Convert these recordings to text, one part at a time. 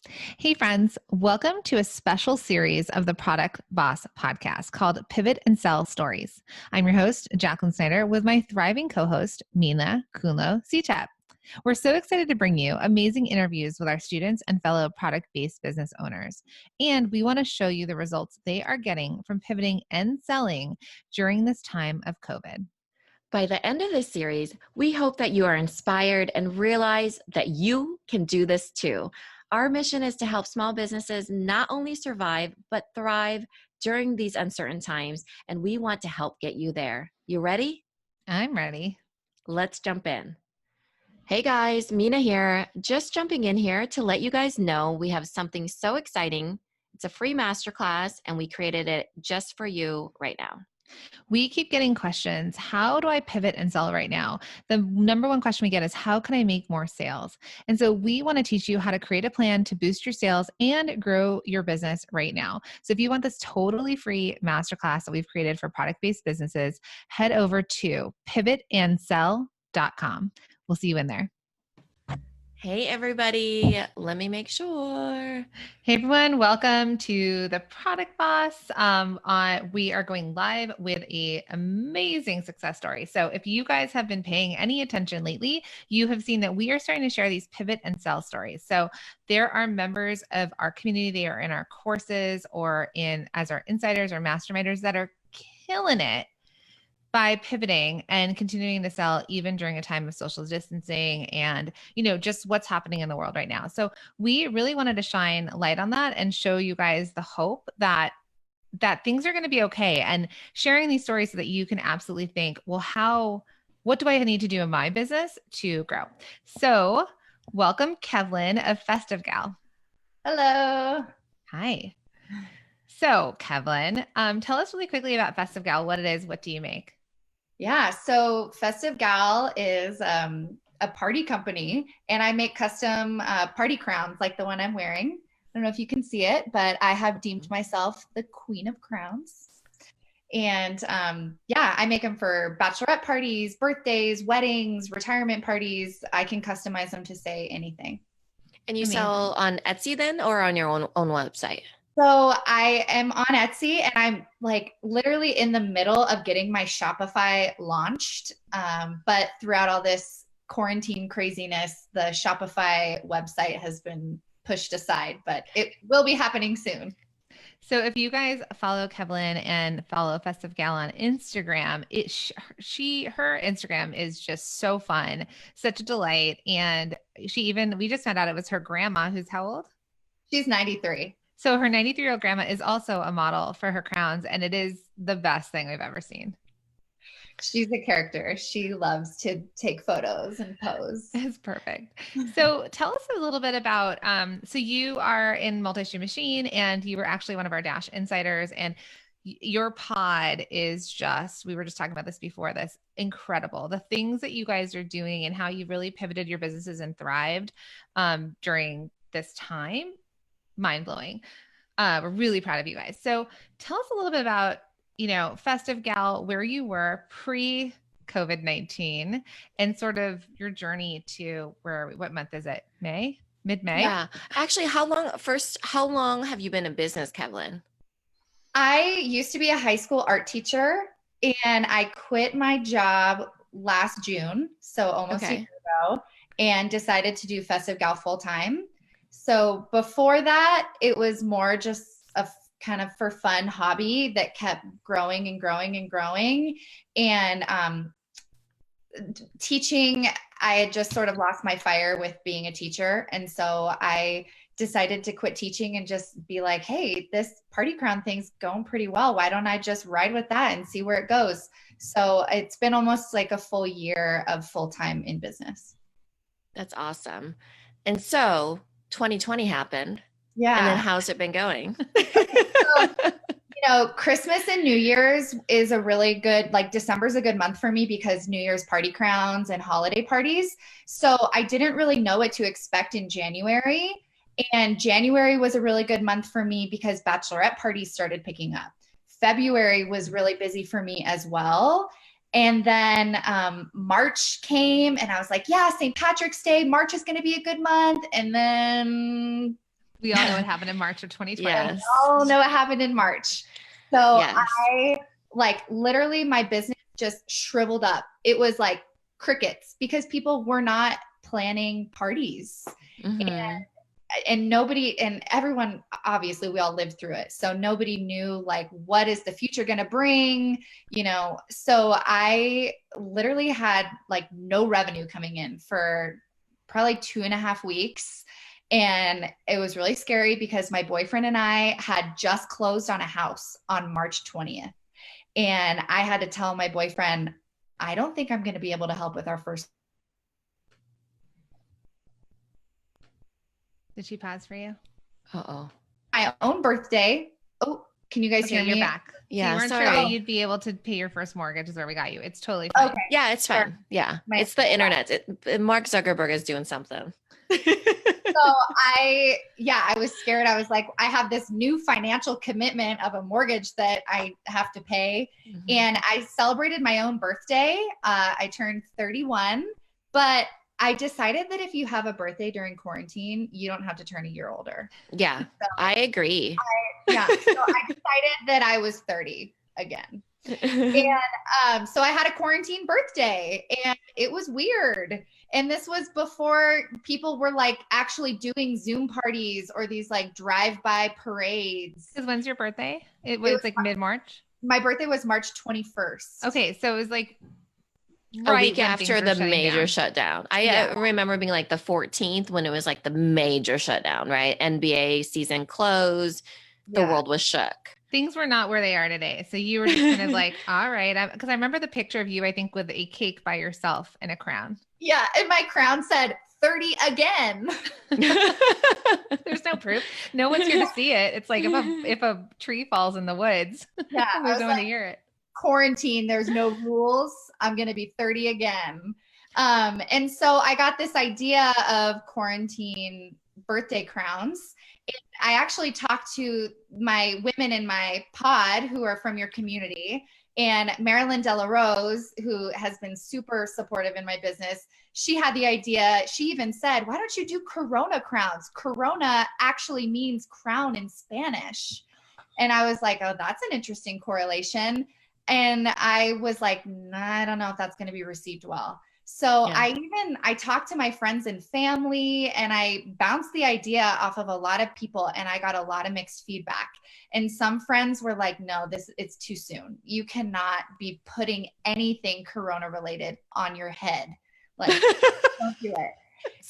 Hey, friends, welcome to a special series of the Product Boss podcast called Pivot and Sell Stories. I'm your host, Jacqueline Snyder, with my thriving co host, Mina Kunlo Cetap. We're so excited to bring you amazing interviews with our students and fellow product based business owners. And we want to show you the results they are getting from pivoting and selling during this time of COVID. By the end of this series, we hope that you are inspired and realize that you can do this too. Our mission is to help small businesses not only survive, but thrive during these uncertain times, and we want to help get you there. You ready? I'm ready. Let's jump in. Hey guys, Mina here. Just jumping in here to let you guys know we have something so exciting. It's a free masterclass, and we created it just for you right now. We keep getting questions. How do I pivot and sell right now? The number one question we get is, how can I make more sales? And so we want to teach you how to create a plan to boost your sales and grow your business right now. So if you want this totally free masterclass that we've created for product-based businesses, head over to pivotandsell.com. We'll see you in there. Hey everybody, let me make sure. Hey everyone, welcome to the Product Boss. We are going live with an amazing success story. So if you guys have been paying any attention lately, you have seen that we are starting to share these pivot and sell stories. So there are members of our community, they are in our courses or as our insiders or masterminders that are killing it by pivoting and continuing to sell even during a time of social distancing and, just what's happening in the world right now. So we really wanted to shine light on that and show you guys the hope that things are going to be okay, and sharing these stories so that you can absolutely think, well, what do I need to do in my business to grow? So welcome Kevlyn of Festive Gal. Hello. Hi. So Kevlyn, tell us really quickly about Festive Gal, what it is, what do you make? Yeah, so Festive Gal is a party company, and I make custom party crowns like the one I'm wearing. I don't know if you can see it, but I have deemed myself the queen of crowns. And I make them for bachelorette parties, birthdays, weddings, retirement parties. I can customize them to say anything. And you sell on Etsy then, or on your own website? So I am on Etsy, and I'm like literally in the middle of getting my Shopify launched. But throughout all this quarantine craziness, the Shopify website has been pushed aside, but it will be happening soon. So if you guys follow Kevlyn and follow Festive Gal on Instagram, her Instagram is just so fun, such a delight. And we just found out it was her grandma, who's how old? She's 93. So her 93-year-old grandma is also a model for her crowns, and it is the best thing we've ever seen. She's a character. She loves to take photos and pose. It's perfect. So tell us a little bit about, so you are in Multi-Stream Machine, and you were actually one of our Dash insiders, and your pod is we were just talking about this before this, incredible. The things that you guys are doing and how you really pivoted your businesses and thrived during this time, mind-blowing. We're really proud of you guys. So tell us a little bit about, Festive Gal, where you were pre-COVID-19 and sort of your journey to what month is it? May? Mid-May? Yeah. Actually, how long have you been in business, Kevlyn? I used to be a high school art teacher, and I quit my job last June, so almost a year ago, and decided to do Festive Gal full time. So before that, it was more just a kind of for fun hobby that kept growing and growing and growing. And teaching, I had just sort of lost my fire with being a teacher. And so I decided to quit teaching and just be like, hey, this party crown thing's going pretty well. Why don't I just ride with that and see where it goes? So it's been almost like a full year of full-time in business. That's awesome. And so 2020 happened. Yeah. And then how's it been going? Christmas and New Year's is a really good, December's a good month for me because New Year's party crowns and holiday parties. So I didn't really know what to expect in January. And January was a really good month for me because bachelorette parties started picking up. February was really busy for me as well. And then March came, and I was like, yeah, St. Patrick's Day, March is going to be a good month. And then We all know what happened in March of 2020. Yes. We all know what happened in March. So Yes. I like literally my business just shriveled up. It was like crickets because people were not planning parties. Mm-hmm. And nobody, and everyone, obviously we all lived through it. So nobody knew like, what is the future going to bring, you know? So I literally had like no revenue coming in for probably 2.5 weeks. And it was really scary because my boyfriend and I had just closed on a house on March 20th. And I had to tell my boyfriend, I don't think I'm going to be able to help with our first. Did she pause for you? Uh-oh. My own birthday. Oh, can you guys Okay, hear me? you're back. Yeah, so you weren't sorry. sure that you'd be able to pay your first mortgage is where we got you. It's totally fine. Okay. Yeah, it's fine. Yeah. It's the internet. Mark Zuckerberg is doing something. So I was scared. I was like, I have this new financial commitment of a mortgage that I have to pay. Mm-hmm. And I celebrated my own birthday. I turned 31, but I decided that if you have a birthday during quarantine, you don't have to turn a year older. Yeah, so I agree. So I decided that I was 30 again. And so I had a quarantine birthday and it was weird. And this was before people were like actually doing Zoom parties or these like drive-by parades. Because when's your birthday? It was like mid-March? My birthday was March 21st. Okay, so it was like a week after the major shutdown. I remember being like the 14th when it was like the major shutdown, right? NBA season closed. The world was shook. Things were not where they are today. So you were just kind of like, all right. Because I remember the picture of you, I think, with a cake by yourself and a crown. Yeah. And my crown said 30 again. There's no proof. No one's here to see it. It's like if a tree falls in the woods, there's no one to hear it. Quarantine, there's no rules. I'm going to be 30 again. And so I got this idea of quarantine birthday crowns. I actually talked to my women in my pod who are from your community, and Marilyn Delarose, who has been super supportive in my business. She had the idea. She even said, why don't you do Corona crowns? Corona actually means crown in Spanish. And I was like, oh, that's an interesting correlation. And I was like, nah, I don't know if that's going to be received well. So I talked to my friends and family and I bounced the idea off of a lot of people and I got a lot of mixed feedback. And some friends were like, no, it's too soon. You cannot be putting anything Corona related on your head. Like, don't do it.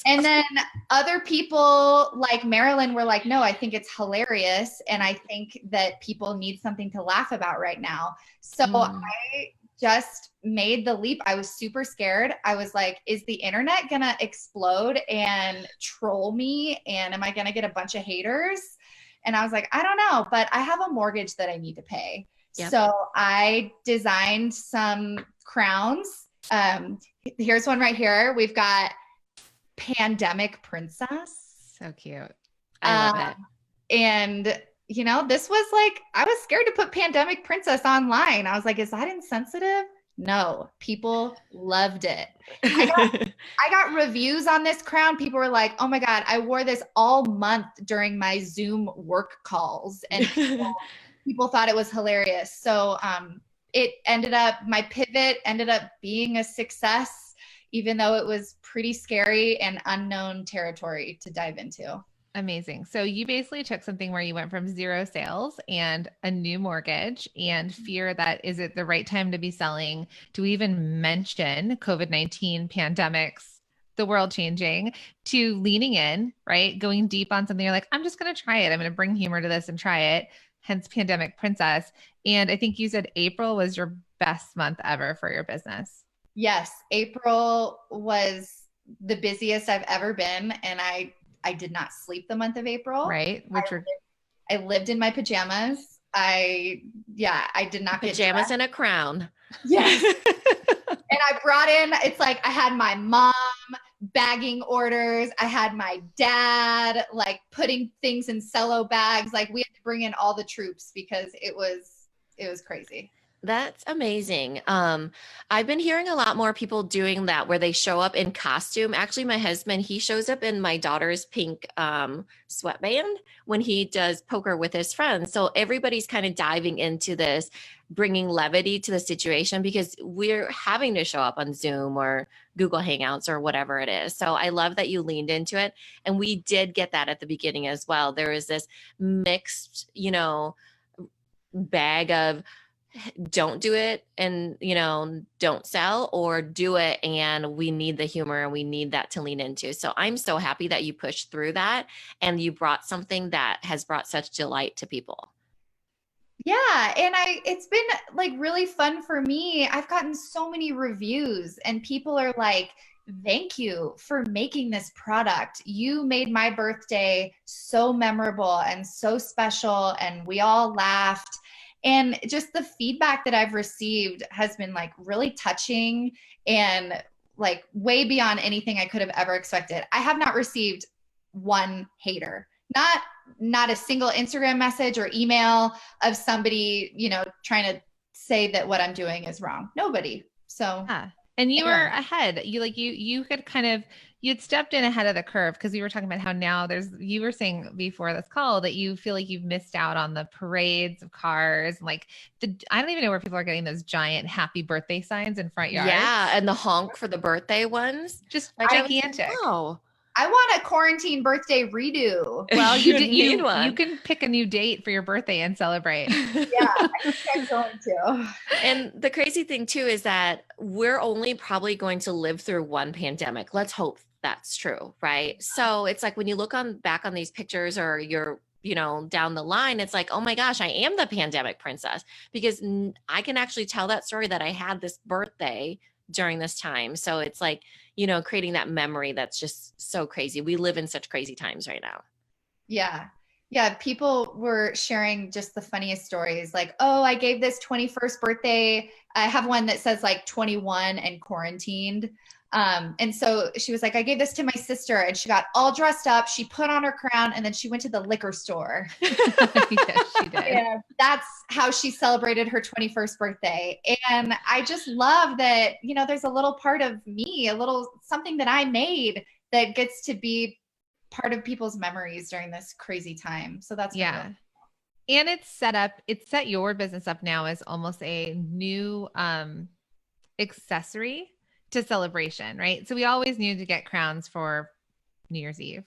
And then other people like Marilyn were like, no, I think it's hilarious. And I think that people need something to laugh about right now. So I just made the leap. I was super scared. I was like, is the internet going to explode and troll me? And am I going to get a bunch of haters? And I was like, I don't know, but I have a mortgage that I need to pay. Yep. So I designed some crowns. Here's one right here. We've got Pandemic Princess. So cute. I love it. And you know, this was like, I was scared to put Pandemic Princess online. I was like, is that insensitive? No, people loved it. I got reviews on this crown. People were like, oh my God, I wore this all month during my Zoom work calls. And people thought it was hilarious. So my pivot ended up being a success, even though it was pretty scary and unknown territory to dive into. Amazing. So you basically took something where you went from 0 sales and a new mortgage and fear that, is it the right time to be selling? Do we even mention COVID-19 pandemics, the world changing, to leaning in, right? Going deep on something. You're like, I'm just going to try it. I'm going to bring humor to this and try it. Hence Pandemic Princess. And I think you said April was your best month ever for your business. Yes. April was the busiest I've ever been. And I did not sleep the month of April. Right. I lived in my pajamas. I did not get pajamas and a crown. Yes. And I brought in, it's like I had my mom bagging orders. I had my dad like putting things in cello bags. Like we had to bring in all the troops because it was crazy. That's amazing. I've been hearing a lot more people doing that where they show up in costume. Actually, my husband, he shows up in my daughter's pink sweatband when he does poker with his friends. So everybody's kind of diving into this, bringing levity to the situation because we're having to show up on Zoom or Google Hangouts or whatever it is. So I love that you leaned into it. And we did get that at the beginning as well. There was this mixed, bag of don't do it and don't sell, or do it and we need the humor and we need that to lean into. So I'm so happy that you pushed through that and you brought something that has brought such delight to people. Yeah, and it's been like really fun for me. I've gotten so many reviews and people are like, "Thank you for making this product. You made my birthday so memorable and so special and we all laughed." And just the feedback that I've received has been like really touching and like way beyond anything I could have ever expected. I have not received one hater. Not a single Instagram message or email of somebody, trying to say that what I'm doing is wrong. Nobody. So yeah. And you were ahead. You had you'd stepped in ahead of the curve because we were talking about how now you were saying before this call that you feel like you've missed out on the parades of cars. Like I don't even know where people are getting those giant happy birthday signs in front yards. Yeah. And the honk for the birthday ones. Just gigantic. Oh. I want a quarantine birthday redo. Well, you can pick a new date for your birthday and celebrate. Yeah, I think I'm going to. And the crazy thing too is that we're only probably going to live through one pandemic. Let's hope that's true, right? So it's like when you look back on these pictures or you're down the line, it's like, oh my gosh, I am the pandemic princess because I can actually tell that story that I had this birthday during this time. So it's like, creating that memory that's just so crazy. We live in such crazy times right now. Yeah. Yeah. People were sharing just the funniest stories. Like, oh, I gave this 21st birthday. I have one that says like 21 and quarantined. And so she was like, I gave this to my sister and she got all dressed up. She put on her crown and then she went to the liquor store. Yes, she did. Yeah, that's how she celebrated her 21st birthday. And I just love that, there's a little part of me, a little something that I made that gets to be part of people's memories during this crazy time. So that's yeah. Really cool. And it's set your business up now as almost a new accessory to celebration, right? So we always knew to get crowns for New Year's Eve,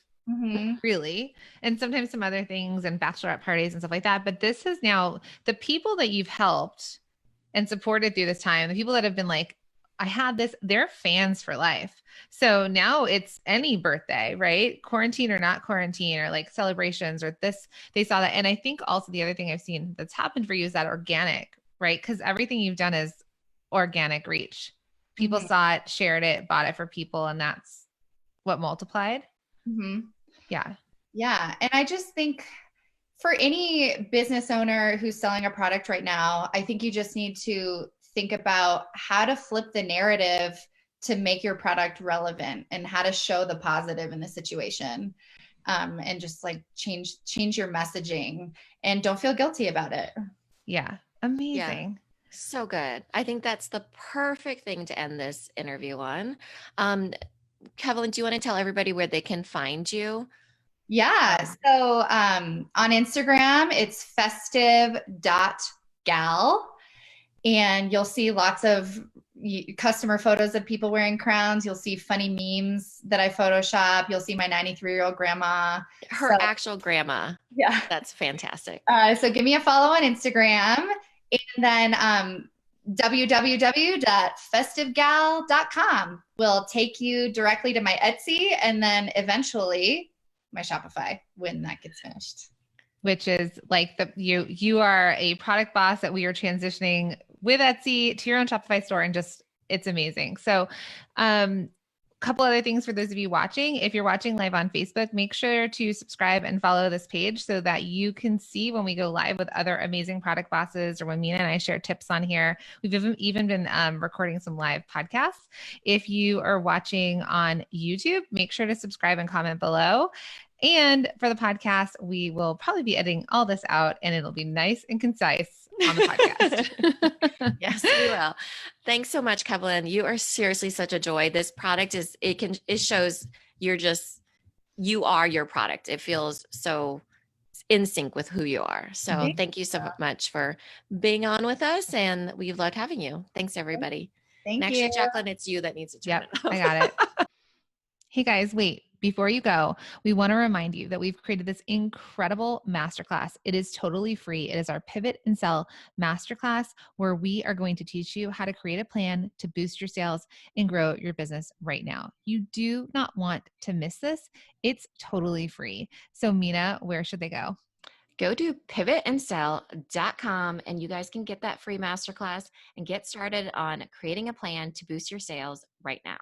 really, and sometimes some other things and bachelorette parties and stuff like that. But this is now the people that you've helped and supported through this time, the people that have been like, I had this, they're fans for life. So now it's any birthday, right? Quarantine or not quarantine, or like celebrations or this, they saw that. And I think also the other thing I've seen that's happened for you is that organic, right? Because everything you've done is organic reach. People saw it, shared it, bought it for people, and that's what multiplied. Yeah. Yeah. And I just think for any business owner who's selling a product right now, I think you just need to think about how to flip the narrative to make your product relevant and how to show the positive in the situation. And just like change your messaging and don't feel guilty about it. Yeah. Amazing. Yeah. So good. I think that's the perfect thing to end this interview on. Kevlyn, do you want to tell everybody where they can find you? Yeah. So on Instagram, it's festive.gal. And you'll see lots of customer photos of people wearing crowns. You'll see funny memes that I Photoshop. You'll see my 93-year-old grandma. Her actual grandma. Yeah. That's fantastic. So give me a follow on Instagram. And then www.festivegal.com will take you directly to my Etsy and then eventually my Shopify when that gets finished. Which is like you are a product boss that we are transitioning with Etsy to your own Shopify store, and just it's amazing. So couple other things for those of you watching. If you're watching live on Facebook, make sure to subscribe and follow this page so that you can see when we go live with other amazing product bosses or when Mina and I share tips on here. We've even been recording some live podcasts. If you are watching on YouTube, make sure to subscribe and comment below. And for the podcast, we will probably be editing all this out and it'll be nice and concise on the podcast. Yes, we will. Thanks so much, Kevlyn. You are seriously such a joy. This product it shows you are your product. It feels so in sync with who you are. So thank you so much for being on with us, and we've loved having you. Thanks, everybody. Thank Actually, you. Jacqueline, it's you that needs to turn it off. I got it. Hey guys, wait, before you go, we want to remind you that we've created this incredible masterclass. It is totally free. It is our Pivot and Sell masterclass where we are going to teach you how to create a plan to boost your sales and grow your business right now. You do not want to miss this. It's totally free. So Mina, where should they go? Go to pivotandsell.com and you guys can get that free masterclass and get started on creating a plan to boost your sales right now.